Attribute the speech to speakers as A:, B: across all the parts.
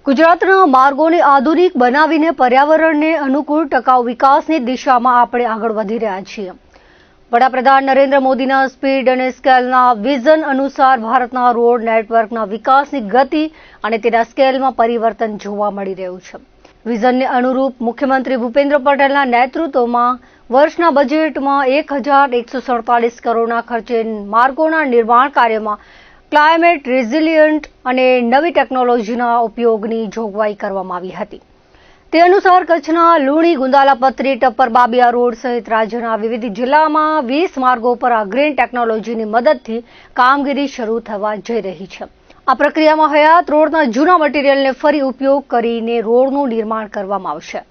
A: ગુજરાતના માર્ગોને આધુનિક બનાવીને પર્યાવરણને અનુકૂળ ટકાઉ વિકાસની દિશામાં આપણે આગળ વધી રહ્યા છીએ. વડાપ્રધાન નરેન્દ્ર મોદીના સ્પીડ અને સ્કેલના વિઝન અનુસાર ભારતના રોડ નેટવર્કના વિકાસની ગતિ અને તેના સ્કેલમાં પરિવર્તન જોવા મળી રહ્યું છે. વિઝનને અનુરૂપ મુખ્યમંત્રી ભૂપેન્દ્ર પટેલના નેતૃત્વમાં વર્ષના બજેટમાં 1,147 કરોડના ખર્ચે માર્ગોના નિર્માણ કાર્યમાં ક્લાઇમેટ રેઝિલિયન્ટ અને નવી ટેકનોલોજીના ઉપયોગની જોગવાઈ કરવામાં આવી હતી. તે અનુસાર કચ્છના લુણી, ગુંદાલા, પત્રી, ટપ્પર, બાબિયા રોડ સહિત રાજ્યના વિવિધ જિલ્લામાં 20 માર્ગો પર આ ગ્રીન ટેકનોલોજીની મદદથી કામગીરી શરૂ થવા જઈ રહી છે. આ પ્રક્રિયામાં હયાત રોડના જૂના મટીરીયલને ફરી ઉપયોગ કરીને રોડનું નિર્માણ કરવામાં આવશે,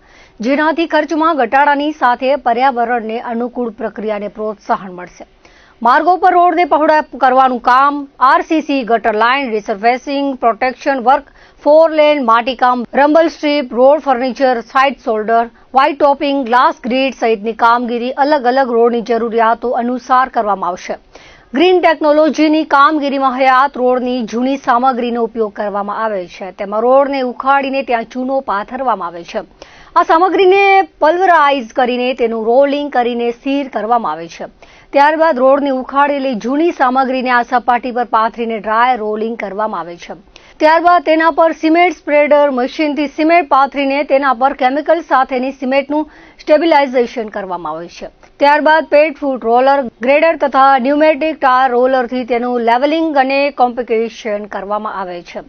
A: જેનાથી ખર્ચમાં ઘટાડાની સાથે પર્યાવરણને અનુકૂળ પ્રક્રિયાને પ્રોત્સાહન મળશે. માર્ગો પર રોડને પહોળા કરવાનું કામ, આરસીસી, ગટર line, resurfacing, protection work, 4 lane, માટીકામ, rumble strip, road furniture, side shoulder, white topping, glass grid સહિતની કામગીરી અલગ અલગ રોડની જરૂરિયાતો અનુસાર કરવામાં આવશે. ગ્રીન ટેકનોલોજીની કામગીરીમાં હયાત રોડની જૂની સામગ્રીનો ઉપયોગ કરવામાં આવે છે. તેમાં રોડને ઉખાડીને ત્યાં ચૂનો પાથરવામાં આવે છે. આ સામગ્રીને પલ્વરાઇઝ કરીને તેનું રોલિંગ કરીને સ્થિર કરવામાં આવે છે. ત્યારબાદ રોડની ઉખાડેલી જૂની સામગ્રીને આ સપાટી પર પાથરીને ડ્રાય રોલિંગ કરવામાં આવે છે. ત્યારબાદ તેના પર સિમેન્ટ સ્પ્રેડર મશીનથી સિમેન્ટ પાથરીને તેના પર કેમિકલ સાથેની સિમેન્ટનું સ્ટેબિલાઇઝેશન કરવામાં આવે છે. ત્યારબાદ પેડ ફૂટ રોલર, ગ્રેડર તથા ન્યુમેટિક ટાયર રોલરથી તેનું લેવલિંગ અને કોમ્પેક્શન કરવામાં આવે છે.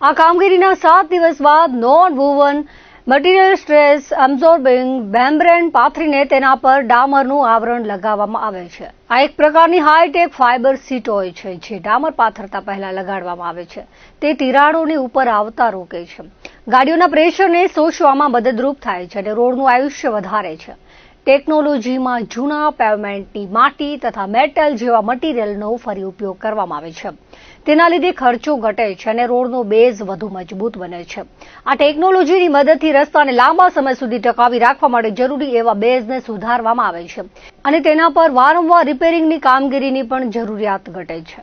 A: આ કામગીરીના 7 દિવસ બાદ non woven material stress absorbing membrane પાથરીને તેના પર ડામરનું આવરણ લગાવવામાં આવે છે. આ એક પ્રકારની હાઈટેક ફાઇબર સીટ હોય છે, જે ડામર પાથરતા પહેલા લગાડવામાં આવે છે. તે તિરાડોની ઉપર આવતા રોકે છે, ગાડીઓના પ્રેશરને શોષવામાં મદદરૂપ થાય છે અને રોડનું આયુષ્ય વધારે છે. ટેકનોલોજીમાં જૂના પેવમેન્ટની માટી તથા મેટલ જેવા મટીરિયલનો ફરી ઉપયોગ કરવામાં આવે છે. તેના લીધે ખર્ચો ઘટે છે અને રોડનો બેઝ વધુ મજબૂત બને છે. આ ટેકનોલોજીની મદદથી રસ્તાને લાંબા સમય સુધી ટકાવી રાખવા માટે જરૂરી એવા બેઝને સુધારવામાં આવે છે અને તેના પર વારંવાર રિપેરિંગની કામગીરીની પણ જરૂરિયાત ઘટે છે.